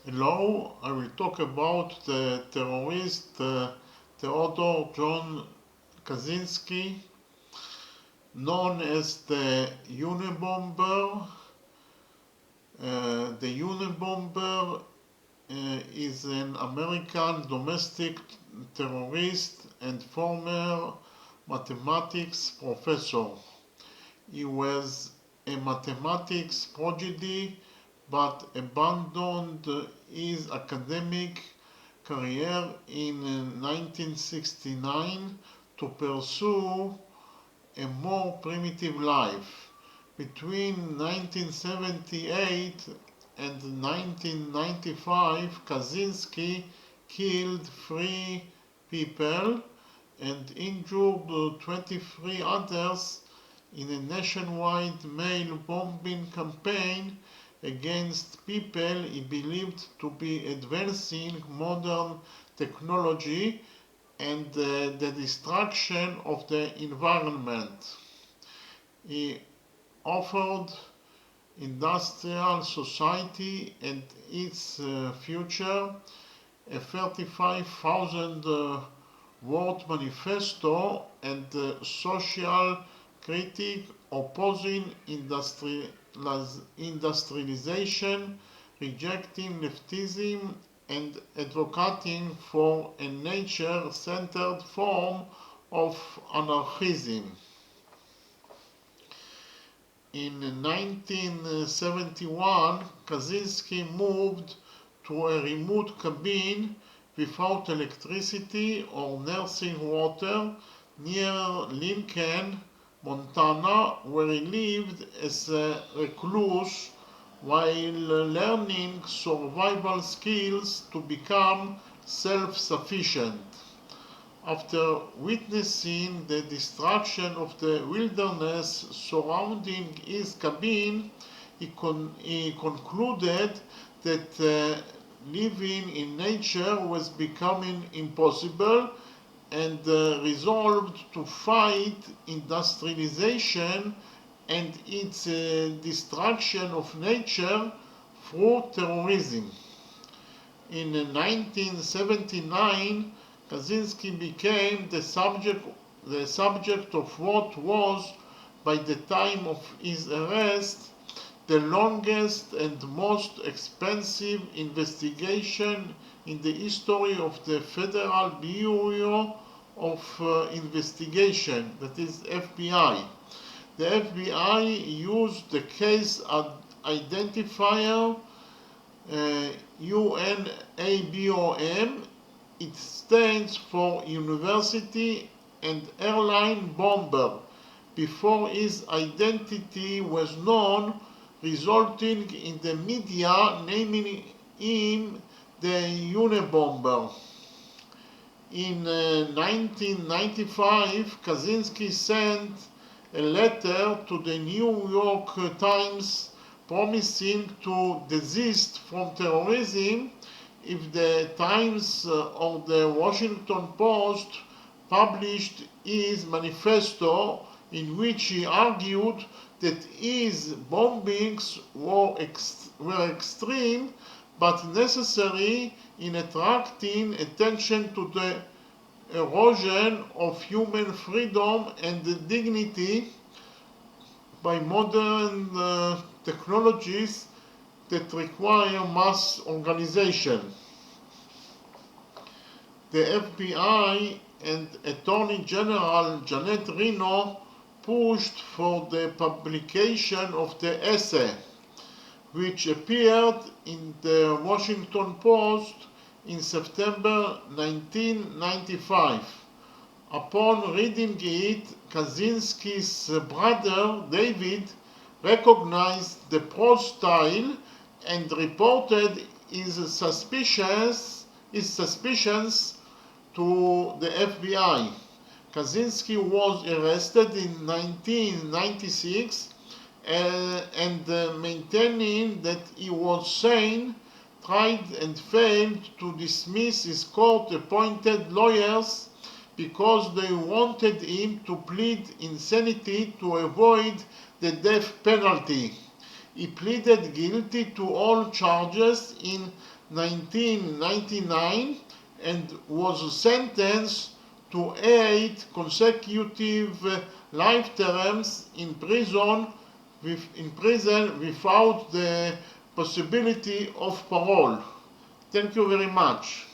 Hello, I will talk about the terrorist Theodore John Kaczynski, known as the Unabomber. The Unabomber is an American domestic terrorist and former mathematics professor. He was a mathematics prodigy but abandoned his academic career in 1969 to pursue a more primitive life. Between 1978 and 1995, Kaczynski killed 3 people and injured 23 others in a nationwide mail bombing campaign against people he believed to be advancing modern technology and the destruction of the environment. He offered industrial society and its future a 35,000 word manifesto and social critique opposing industrialization, rejecting leftism, and advocating for a nature-centered form of anarchism. In 1971, Kaczynski moved to a remote cabin without electricity or nursing water near Lincoln, Montana, where he lived as a recluse while learning survival skills to become self-sufficient. After witnessing the destruction of the wilderness surrounding his cabin, he concluded that living in nature was becoming impossible and resolved to fight industrialization and its destruction of nature through terrorism. In 1979, Kaczynski became the subject of what was, by the time of his arrest, the longest and most expensive investigation in the history of the Federal Bureau of Investigation, that is FBI. The FBI used the case identifier UNABOM. It stands for University and Airline Bomber before his identity was known, resulting in the media naming him the Unabomber. In 1995, Kaczynski sent a letter to the New York Times promising to desist from terrorism if the Times or the Washington Post published his manifesto, in which he argued that his bombings were extreme but necessary in attracting attention to the erosion of human freedom and dignity by modern technologies that require mass organization. The FBI and Attorney General Janet Reno pushed for the publication of the essay, which appeared in the Washington Post in September 1995. Upon reading it, Kaczynski's brother David recognized the prose style and reported his suspicions to the FBI. Kaczynski was arrested in 1996 and maintaining that he was sane, tried and failed to dismiss his court-appointed lawyers because they wanted him to plead insanity to avoid the death penalty. He pleaded guilty to all charges in 1999 and was sentenced to 8 consecutive life terms in prison without the possibility of parole. Thank you very much.